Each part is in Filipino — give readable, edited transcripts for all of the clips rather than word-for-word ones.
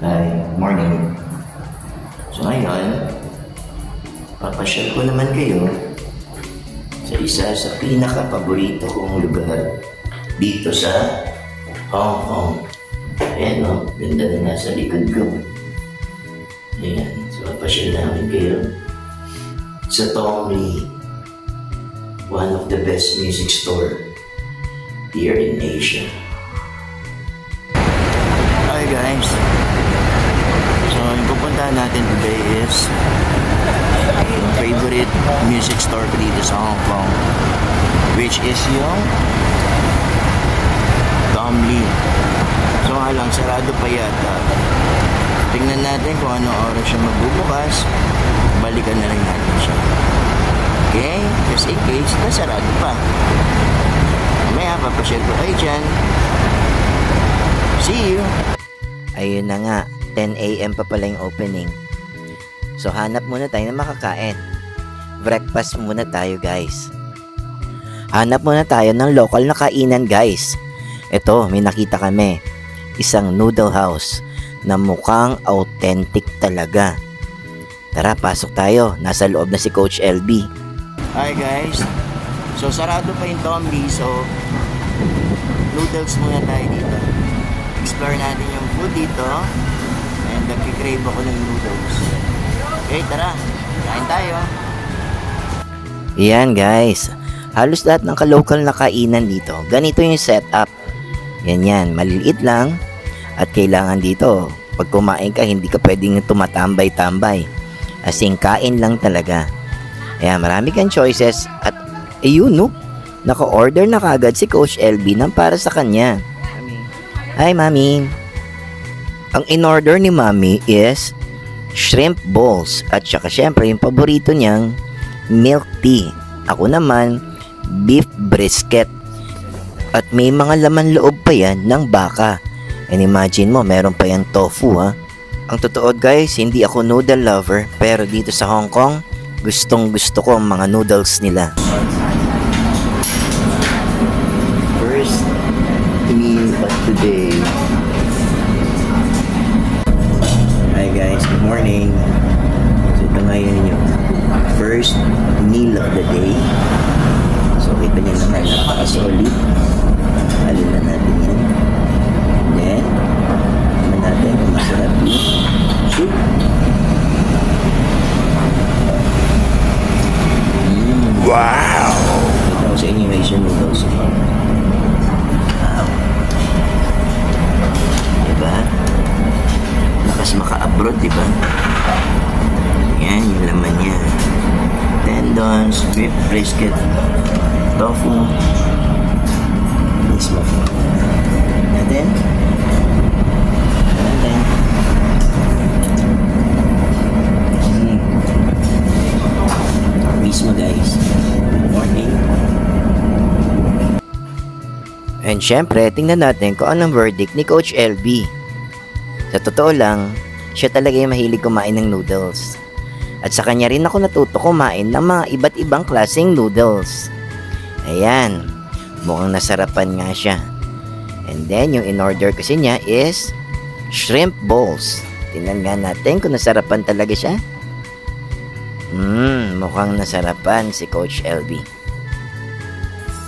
Hi, morning. So ngayon, papasyal ko naman kayo sa isa sa pinaka-paborito kong lugar dito sa Hong Kong. Ayan o, ganda na nasa likod ko. Ayan, so papasyal namin kayo sa Tong Li, one of the best music store here in Asia. Hi guys! So, yung pupuntahan natin today is yung favorite music store ko dito sa Hong Kong, which is yung Tong Li. So nga lang, sarado pa yata. Tingnan natin kung anong oras siya magbubukas. Balikan na rin natin siya. Okay? Just in case, nasarado pa. Mamaya, papashare ko kayo dyan. See you! Ayun na nga, 10 AM pa pala yung opening. So hanap muna tayo na makakain. Breakfast muna tayo guys. Hanap muna tayo ng local na kainan guys. Ito, may nakita kami. Isang noodle house na mukhang authentic talaga. Tara, pasok tayo. Nasa loob na si Coach LB. Hi guys. So sarado pa yung Tong Li. So noodles muna tayo dito. Explore natin yung food dito. And nagkikrave ako ng noodles. Okay, tara. Kain tayo. Yan guys. Halos lahat ng ka-local na kainan dito. Ganito yung setup. Yan. Maliliit lang. At kailangan dito, pag kumain ka, hindi ka pwedeng tumatambay-tambay. As in, kain lang talaga. Ayan, marami kang choices. At ayun no, naka-order na kagad si Coach LB ng para sa kanya. Hi, Mami. Ang in-order ni Mami is shrimp balls at saka syempre yung paborito niyang milk tea. Ako naman, beef brisket. At may mga laman loob pa yan ng baka. And imagine mo, meron pa yan tofu ha. Ang totoo guys, hindi ako noodle lover, pero dito sa Hong Kong, gustong gusto ko ang mga noodles nila. First meal of the day. Hi guys, good morning. So ito ngayon yung first meal of the day. So kita nyo naman, napaka-solid. Halin na natin yan. Then, naman natin kung masarap yung soup. Wow! Ito ko sa inyo yung Asian noodles. Wow! Diba? Lakas maka-abroad, diba? Yan, yung laman niya. Tendons, beef brisket, tofu. Mismo. Natin. Mismo guys. Good morning. And syempre, tingnan natin kung anong verdict ni Coach LB. Sa totoo lang, siya talaga yung mahilig kumain ng noodles. At sa kanya rin ako natuto kumain ng mga iba't ibang klaseng noodles. Ayan, mukhang nasarapan nga siya. And then, yung in-order kasi niya is shrimp balls. Tingnan nga natin kung nasarapan talaga siya. Mukhang nasarapan si Coach LB.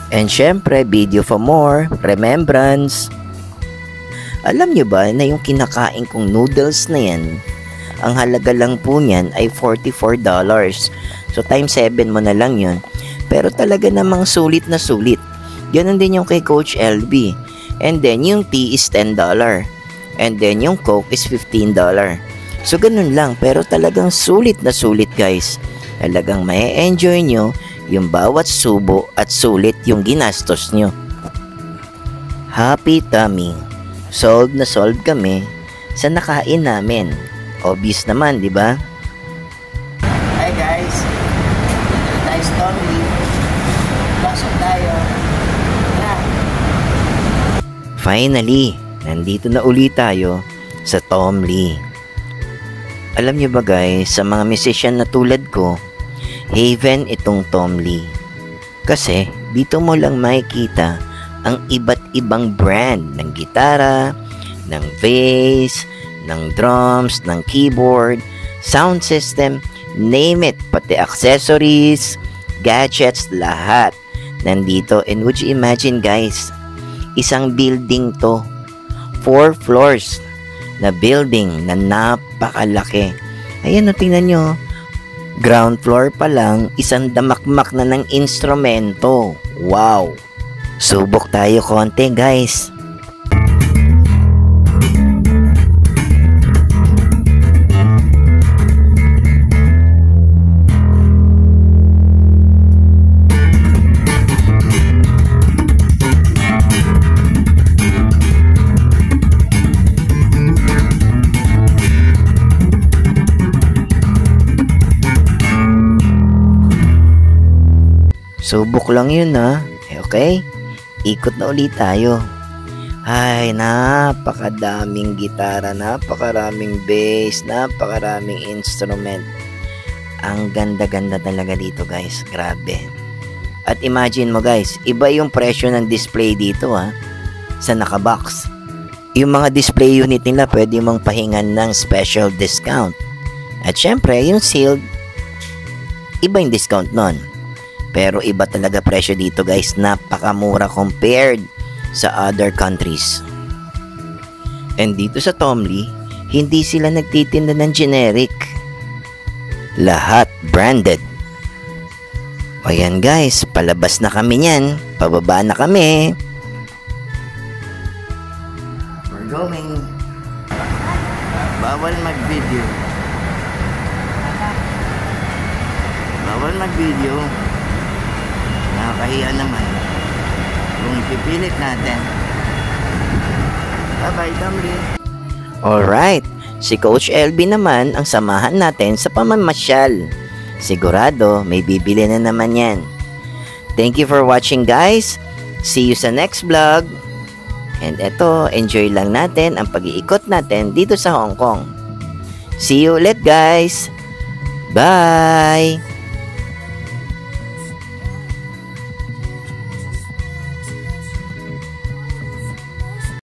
And syempre, video for more, remembrance. Alam nyo ba na yung kinakain kong noodles na yan, ang halaga lang po niyan ay $44. So times 7 mo na lang yun. Pero talaga namang sulit na sulit. Ganun din yung kay Coach LB. And then yung tea is $10. And then yung Coke is $15. So ganun lang, pero talagang sulit na sulit guys. Talagang ma-enjoy nyo yung bawat subo at sulit yung ginastos nyo. Happy tummy. Solve na solve kami sa nakain namin. Obvious naman, di ba? Hi guys. Nice Tong Li. Pasok tayo. Finally, nandito na ulit tayo sa Tong Li. Alam niyo ba guys, sa mga musician na tulad ko, haven itong Tong Li. Kasi dito mo lang makikita ang iba't ibang brand ng gitara, ng bass, ng drums, ng keyboard, sound system, name it, pati accessories, gadgets, lahat nandito. And would you imagine guys, isang building to, 4 floors na building na napakalaki. Ayan o, tingnan nyo, ground floor pa lang, isang damakmak na ng instrumento. Wow! Subok tayo konti guys. Subok lang yun ha. Okay? Ikot na ulit tayo. Ay, napakadaming gitara, napakaraming bass, napakaraming instrument. Ang ganda-ganda talaga dito guys. Grabe. At imagine mo guys, iba yung presyo ng display dito ha. Sa nakabox. Yung mga display unit nila pwede mong pahingan ng special discount. At syempre, yung sealed, iba yung discount nun. Pero iba talaga presyo dito guys, napakamura compared sa other countries. And dito sa Thomly, hindi sila nagtitinda ng generic. Lahat branded. O yan guys, palabas na kami niyan, pababa na kami. We're going. Bawal mag-video. Bawal mag-video. Nakakahiya naman kung ipipilit natin. Bye-bye, Thomly. Alright, si Coach LB naman ang samahan natin sa pamamasyal. Sigurado may bibili na naman yan. Thank you for watching guys. See you sa next vlog. And eto, enjoy lang natin ang pag-iikot natin dito sa Hong Kong. See you ulit guys. Bye!